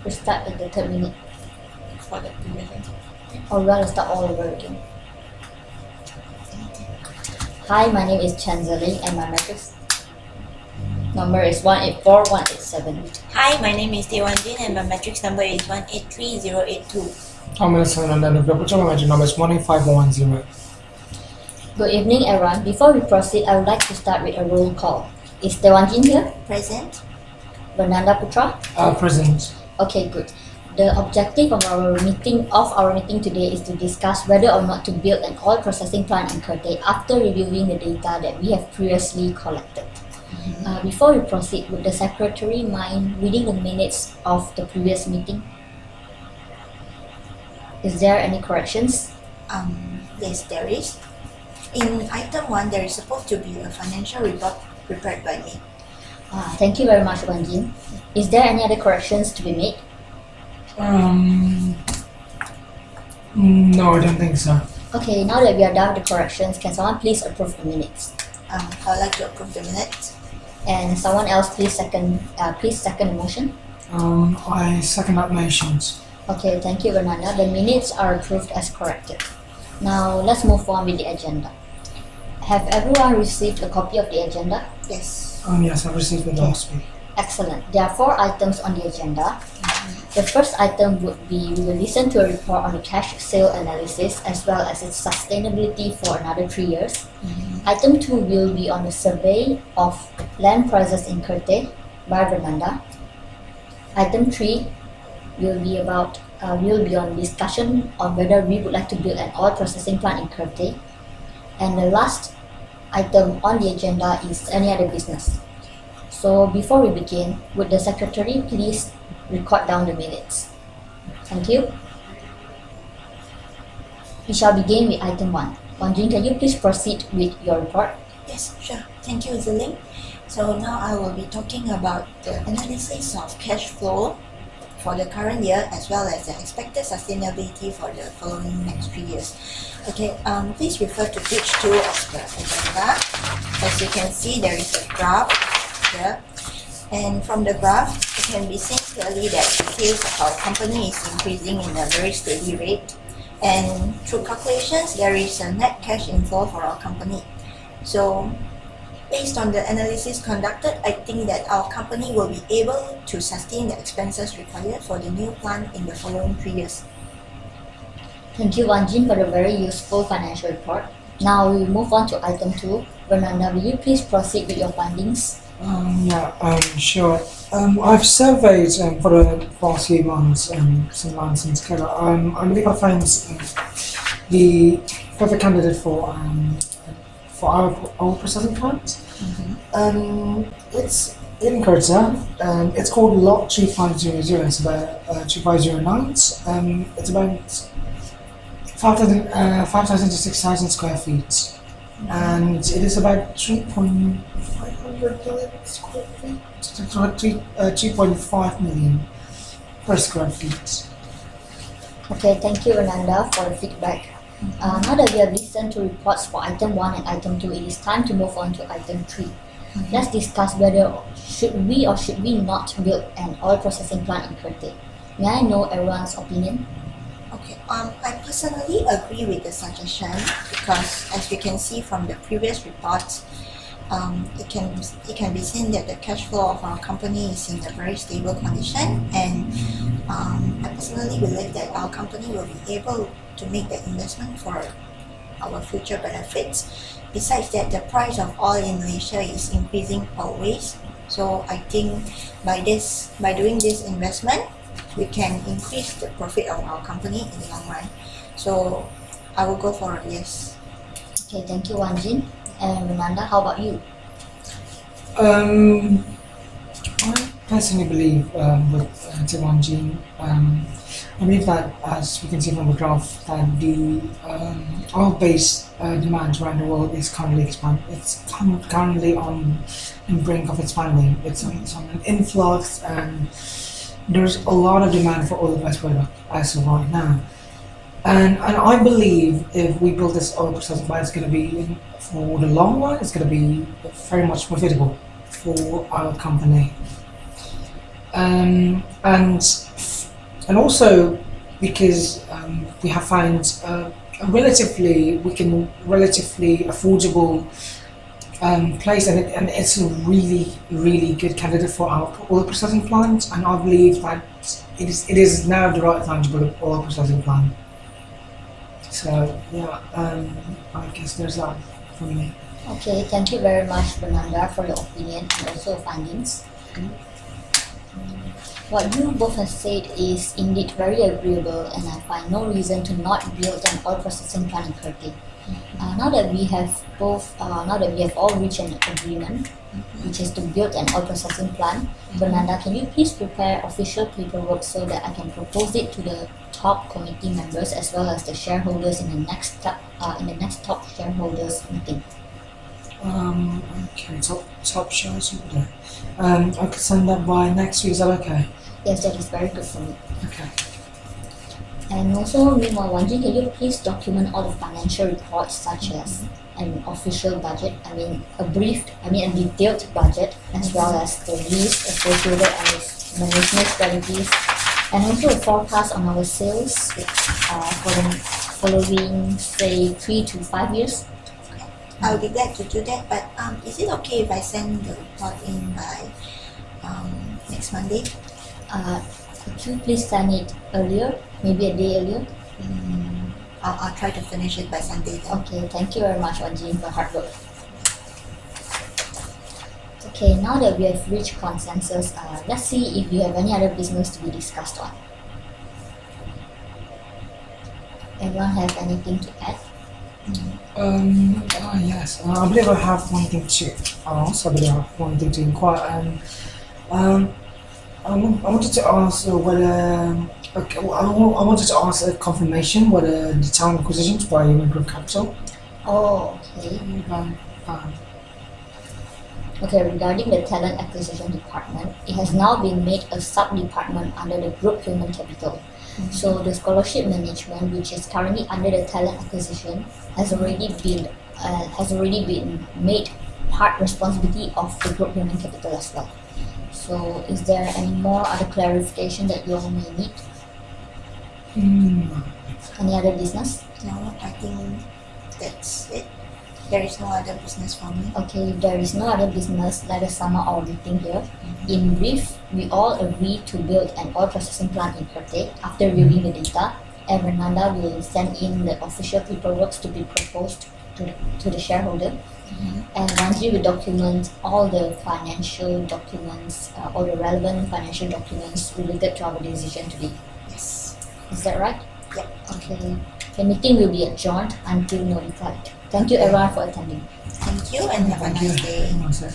We start at the third minute. for the previous one. Or we want to start all over again. Hi, my name is Chen Zeling and my matrix number is 184187. Hi, my name is Tae Jin and my matrix number is 183082. I'm going to say my matrix number is 18510. Good evening, everyone. Before we proceed, I would like to start with a roll call. Is Tae Jin here? Present. Bernanda Putra? Present. Okay, good. The objective of our meeting today is to discuss whether or not to build an oil processing plant in Kerteh after reviewing the data that we have previously collected. Before we proceed, would the secretary mind reading the minutes of the previous meeting? Is there any corrections? Yes, there is. In item 1, there is supposed to be a financial report prepared by me. Thank you very much, Jin. Is there any other corrections to be made? No, I don't think so. Okay, now that we are done with the corrections, can someone please approve the minutes? I would like to approve the minutes. And someone else please second the motion. I second that motions. Okay, thank you, Bernanda. The minutes are approved as corrected. Now let's move on with the agenda. Have everyone received a copy of the agenda? Yes. Yes, I received it last week. Excellent. There are 4 items on the agenda. The first item would be we will listen to a report on the cash sale analysis as well as its sustainability for another 3 years. Item 2 will be on the survey of land prices in Kerteh by Bernanda. Item 3 will be on discussion on whether we would like to build an oil processing plant in Kerteh. And the last item on the agenda is any other business. So before we begin, would the secretary please record down the minutes? Thank you. We shall begin with item 1. Jin, can you please proceed with your report? Yes, sure. Thank you, Zeling. So now I will be talking about the analysis of cash flow for the current year as well as the expected sustainability for the following next 3 years. Okay, please refer to page 2 of the agenda. As you can see, there is a graph here. And from the graph, it can be seen clearly that the sales of our company is increasing in a very steady rate. And through calculations, there is a net cash inflow for our company. So based on the analysis conducted, I think that our company will be able to sustain the expenses required for the new plant in the following 3 years. Thank you, Jin, for the very useful financial report. Now we will move on to item 2. Bernanda, will you please proceed with your findings? Sure. I've surveyed for the past few months some land since Kerala. I believe I found the perfect candidate for our oil processing plant. It's in Kerala. It's called Lot 3500. It's about 2509. It's about 5,000 to 6,000 square feet. And it is about 3.5 million per square feet. Okay, thank you, Bernanda, for the feedback. Now that we have listened to reports for item 1 and item 2, it is time to move on to item 3. Let's discuss whether should we or should we not build an oil processing plant in Kerteh. May I know everyone's opinion? Okay, I personally agree with the suggestion because as we can see from the previous reports, it can be seen that the cash flow of our company is in a very stable condition, and I personally believe that our company will be able to make the investment for our future benefits. Besides that, the price of oil in Malaysia is increasing always, so I think by doing this investment, we can increase the profit of our company in the long run. So I will go for a yes. Okay, thank you, Jin. And Bernanda, how about you? I personally believe with Tae Jin, I believe that, as we can see from the graph, that the oil-based demand around the world is currently currently on the brink of expanding. It's on an influx, and there's a lot of demand for oil-based product as of right now. And I believe if we build this oil processing plant, it's going to be, for the long run, it's going to be very much profitable for our company. And and also because we have found we can relatively affordable place, and it's a really good candidate for our oil processing plant, and I believe that it is now the right time to build an oil processing plant. So yeah, I guess there's that for me. Okay, thank you very much, Fernanda, for your opinion and also findings. What you both have said is indeed very agreeable, and I find no reason to not build an oil processing plant in Kerteh. Now that we have all reached an agreement, which is to build an oil processing plant, Fernanda, can you please prepare official paperwork so that I can propose it to the top committee members as well as the shareholders in the next top shareholders meeting? Okay, top shareholder. I could send that by next week. Is that okay? Yes, that is very good for me. Okay. And also, meanwhile, Wanji, can you please document all the financial reports such as an official budget, a detailed budget, as well as the risks associated with management strategies, and also a forecast on our sales for the following, say, 3 to 5 years? I'll be glad to do that, but is it okay if I send the report in by next Monday? Could you please send it earlier, maybe a day earlier? I'll try to finish it by Sunday then. Okay, thank you very much, Wanji, for hard work. Okay, now that we have reached consensus, let's see if we have any other business to be discussed on. Anyone have anything to add? Yes. I believe I have one thing to ask. I believe I have one thing to inquire. I wanted to ask whether. Okay, well, I wanted to ask a confirmation whether the talent acquisitions by Human Group Capital. Oh, okay. Okay, regarding the talent acquisition department, it has now been made a sub-department under the group human capital. So the scholarship management, which is currently under the talent acquisition, has already been made part responsibility of the group human capital as well. So is there any more other clarification that you all may need? Any other business? No, I think that's it. There is no other business for me. Okay, if there is no other business, let us sum up our meeting here. In brief, we all agree to build an oil processing plant in Kerteh after reviewing the data, and Fernanda will send in the official paperwork to be proposed to the shareholder. And Wanji will document all the financial documents, all the relevant financial documents related to our decision today. Yes. Is that right? Yep. Okay. The meeting will be adjourned until notified. Thank you everyone for attending. Thank you and have a nice day. Nice day.